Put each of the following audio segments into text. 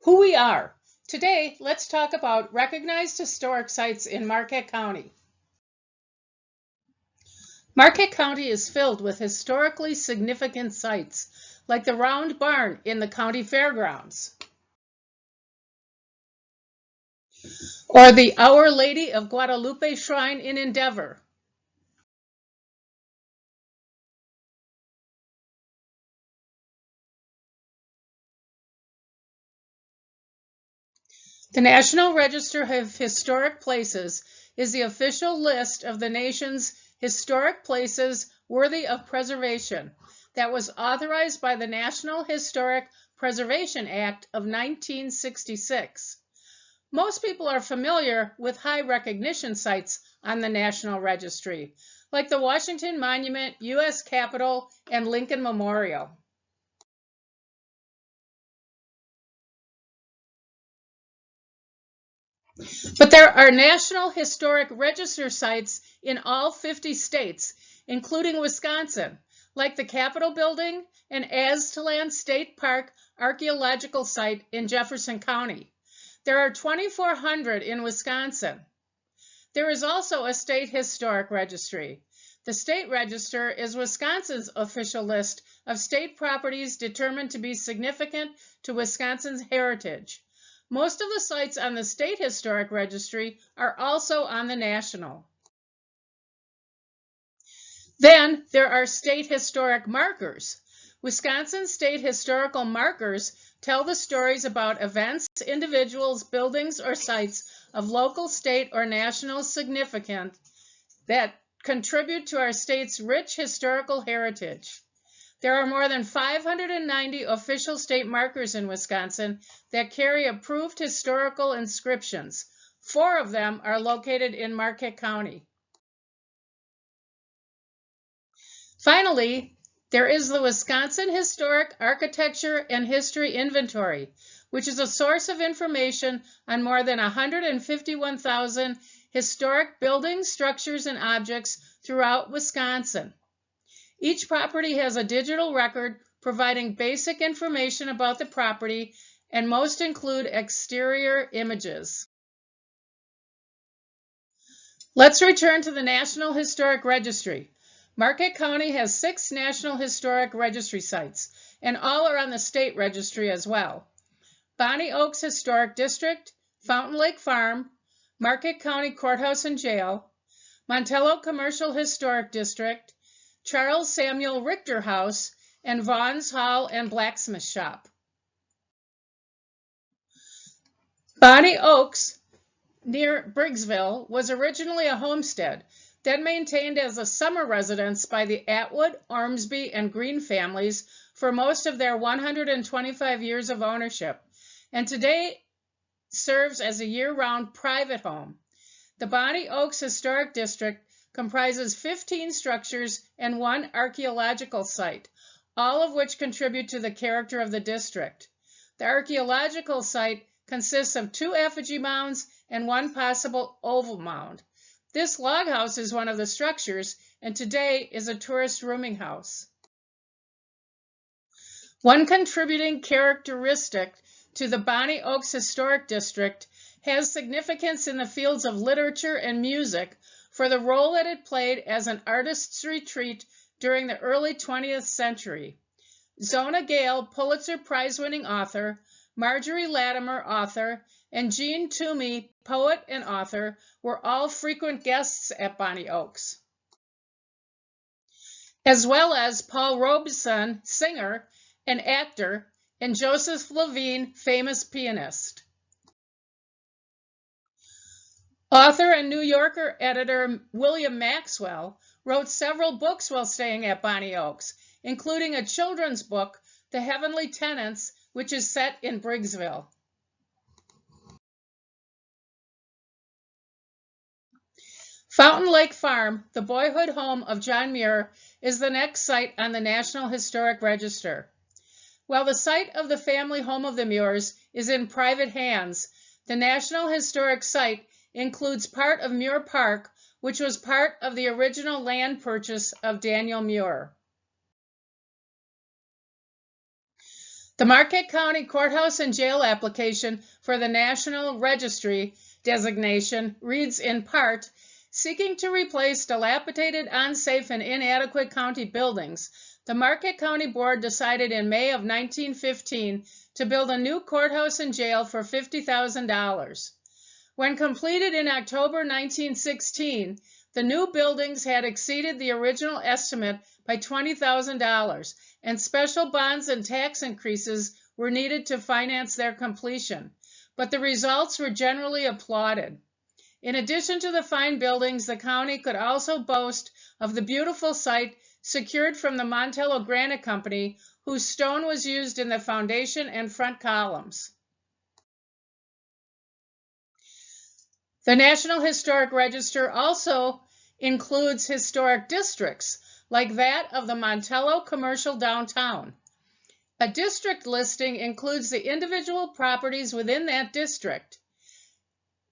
Who we are. Today, let's talk about recognized historic sites in Marquette County. Marquette County is filled with historically significant sites, like the Round Barn in the county fairgrounds, or the Our Lady of Guadalupe Shrine in Endeavor. The National Register of Historic Places is the official list of the nation's historic places worthy of preservation that was authorized by the National Historic Preservation Act of 1966. Most people are familiar with high recognition sites on the National Registry, like the Washington Monument, U.S. Capitol, and Lincoln Memorial. But there are National Historic Register sites in all 50 states, including Wisconsin, like the Capitol Building and Aztalan State Park Archaeological Site in Jefferson County. There are 2,400 in Wisconsin. There is also a state historic registry. The state register is Wisconsin's official list of state properties determined to be significant to Wisconsin's heritage. Most of the sites on the state historic registry are also on the national. Then there are state historic markers. Wisconsin state historical markers tell the stories about events, individuals, buildings, or sites of local, state, or national significance that contribute to our state's rich historical heritage. There are more than 590 official state markers in Wisconsin that carry approved historical inscriptions. 4 of them are located in Marquette County. Finally, there is the Wisconsin Historic Architecture and History Inventory, which is a source of information on more than 151,000 historic buildings, structures, and objects throughout Wisconsin. Each property has a digital record providing basic information about the property, and most include exterior images. Let's return to the National Historic Registry. Marquette County has 6 National Historic Registry sites, and all are on the state registry as well. Bonnie Oaks Historic District, Fountain Lake Farm, Marquette County Courthouse and Jail, Montello Commercial Historic District, Charles Samuel Richter House, and Vaughn's Hall and Blacksmith Shop. Bonnie Oaks, near Briggsville, was originally a homestead, then maintained as a summer residence by the Atwood, Ormsby, and Green families for most of their 125 years of ownership, and today serves as a year-round private home. The Bonnie Oaks Historic District comprises 15 structures and 1 archaeological site, all of which contribute to the character of the district. The archaeological site consists of 2 effigy mounds and 1 possible oval mound. This log house is one of the structures and today is a tourist rooming house. One contributing characteristic to the Bonnie Oaks Historic District has significance in the fields of literature and music for the role that it played as an artist's retreat during the early 20th century. Zona Gale, Pulitzer Prize-winning author, Marjorie Latimer, author, and Jean Toomey, poet and author, were all frequent guests at Bonnie Oaks, as well as Paul Robeson, singer and actor, and Joseph Levine, famous pianist. Author and New Yorker editor William Maxwell wrote several books while staying at Bonnie Oaks, including a children's book, The Heavenly Tenants, which is set in Briggsville. Fountain Lake Farm, the boyhood home of John Muir, is the next site on the National Historic Register. While the site of the family home of the Muirs is in private hands, the National Historic Site includes part of Muir Park, which was part of the original land purchase of Daniel Muir. The Marquette County Courthouse and Jail application for the National Registry designation reads in part, seeking to replace dilapidated, unsafe, and inadequate county buildings, the Marquette County Board decided in May of 1915 to build a new courthouse and jail for $50,000. When completed in October 1916, the new buildings had exceeded the original estimate by $20,000, and special bonds and tax increases were needed to finance their completion, but the results were generally applauded. In addition to the fine buildings, the county could also boast of the beautiful site secured from the Montello Granite Company, whose stone was used in the foundation and front columns. The National Historic Register also includes historic districts, like that of the Montello Commercial Downtown. A district listing includes the individual properties within that district.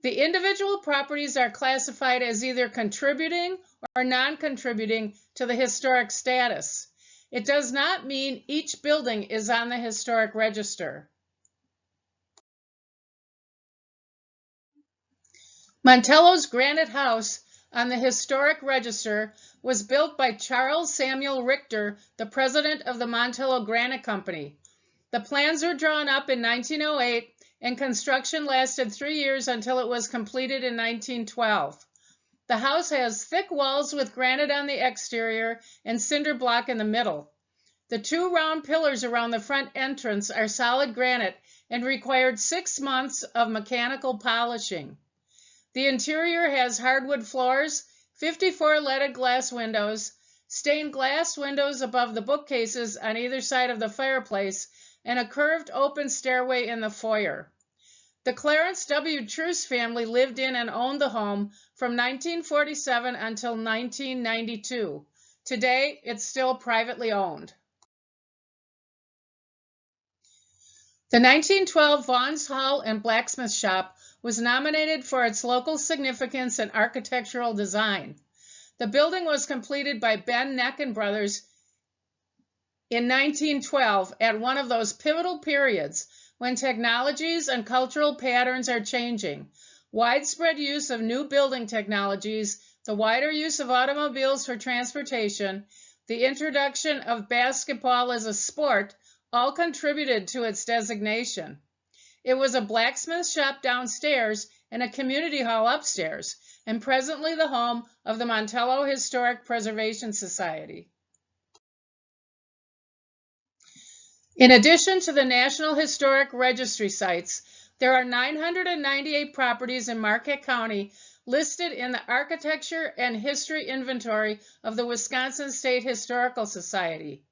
The individual properties are classified as either contributing or non-contributing to the historic status. It does not mean each building is on the historic register. Montello's Granite House on the historic register was built by Charles Samuel Richter, the president of the Montello Granite Company. The plans were drawn up in 1908, and construction lasted 3 years until it was completed in 1912. The house has thick walls with granite on the exterior and cinder block in the middle. The 2 round pillars around the front entrance are solid granite and required 6 months of mechanical polishing. The interior has hardwood floors, 54 leaded glass windows, stained glass windows above the bookcases on either side of the fireplace, and a curved open stairway in the foyer. The Clarence W. Truce family lived in and owned the home from 1947 until 1992. Today, it's still privately owned. The 1912 Vaughn's Hall and Blacksmith Shop was nominated for its local significance and architectural design. The building was completed by Ben Neck and Brothers in 1912 at one of those pivotal periods when technologies and cultural patterns are changing. Widespread use of new building technologies, the wider use of automobiles for transportation, the introduction of basketball as a sport, all contributed to its designation. It was a blacksmith shop downstairs and a community hall upstairs, and presently the home of the Montello Historic Preservation Society. In addition to the National Historic Registry sites, there are 998 properties in Marquette County listed in the Architecture and History Inventory of the Wisconsin State Historical Society.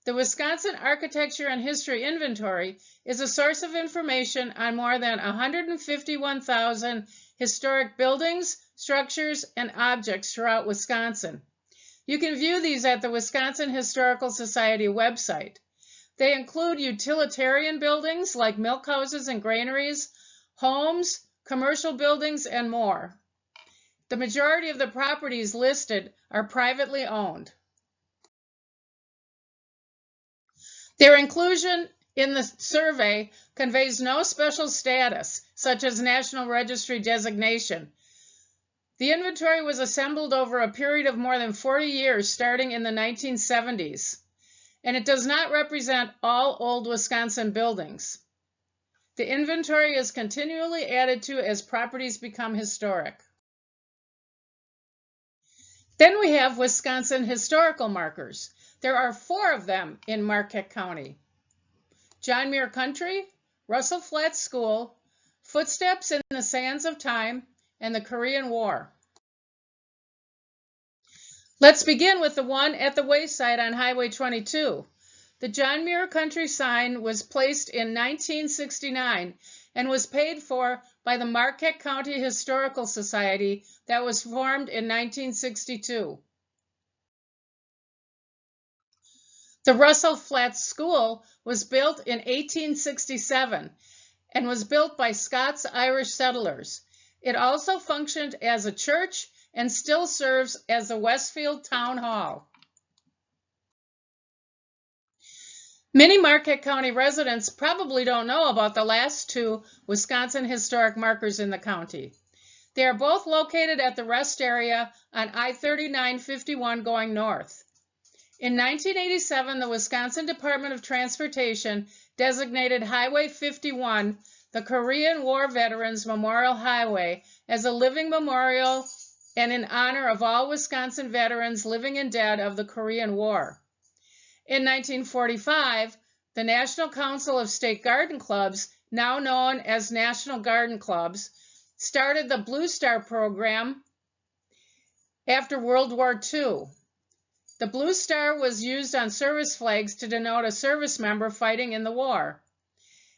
The Wisconsin Architecture and History Inventory is a source of information on more than 151,000 historic buildings, structures, and objects throughout Wisconsin. You can view these at the Wisconsin Historical Society website. They include utilitarian buildings like milk houses and granaries, homes, commercial buildings, and more. The majority of the properties listed are privately owned. Their inclusion in the survey conveys no special status, such as National Registry designation. The inventory was assembled over a period of more than 40 years, starting in the 1970s, and it does not represent all old Wisconsin buildings. The inventory is continually added to as properties become historic. Then we have Wisconsin historical markers. There are 4 of them in Marquette County: John Muir Country, Russell Flats School, Footsteps in the Sands of Time, and the Korean War. Let's begin with the one at the wayside on Highway 22. The John Muir Country sign was placed in 1969 and was paid for by the Marquette County Historical Society that was formed in 1962. The Russell Flats School was built in 1867 and was built by Scots-Irish settlers. It also functioned as a church and still serves as the Westfield Town Hall. Many Marquette County residents probably don't know about the last two Wisconsin historic markers in the county. They are both located at the rest area on I-39-51 going north. In 1987, the Wisconsin Department of Transportation designated Highway 51, the Korean War Veterans Memorial Highway, as a living memorial and in honor of all Wisconsin veterans living and dead of the Korean War. In 1945, the National Council of State Garden Clubs, now known as National Garden Clubs, started the Blue Star program after World War II. The Blue Star was used on service flags to denote a service member fighting in the war.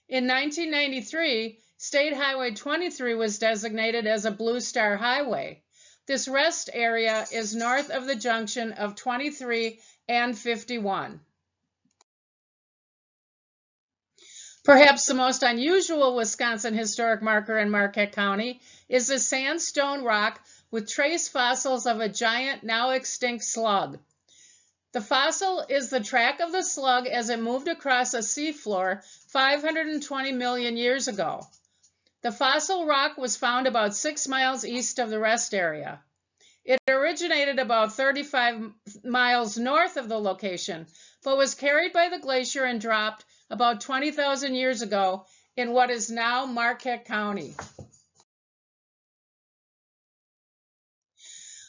In 1993, State Highway 23 was designated as a Blue Star Highway. This rest area is north of the junction of 23 and 51. Perhaps the most unusual Wisconsin historic marker in Marquette County is the sandstone rock with trace fossils of a giant, now extinct slug. The fossil is the track of the slug as it moved across a seafloor 520 million years ago. The fossil rock was found about 6 miles east of the rest area. It originated about 35 miles north of the location, but was carried by the glacier and dropped about 20,000 years ago in what is now Marquette County.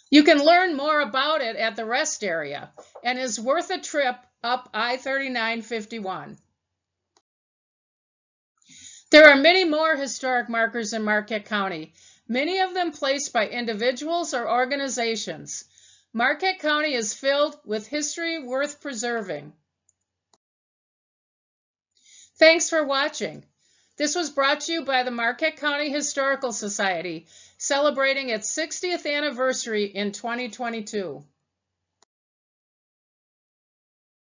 You can learn more about it at the rest area and is worth a trip up I-39-51. There are many more historic markers in Marquette County, many of them placed by individuals or organizations. Marquette County is filled with history worth preserving. Thanks for watching. This was brought to you by the Marquette County Historical Society, celebrating its 60th anniversary in 2022.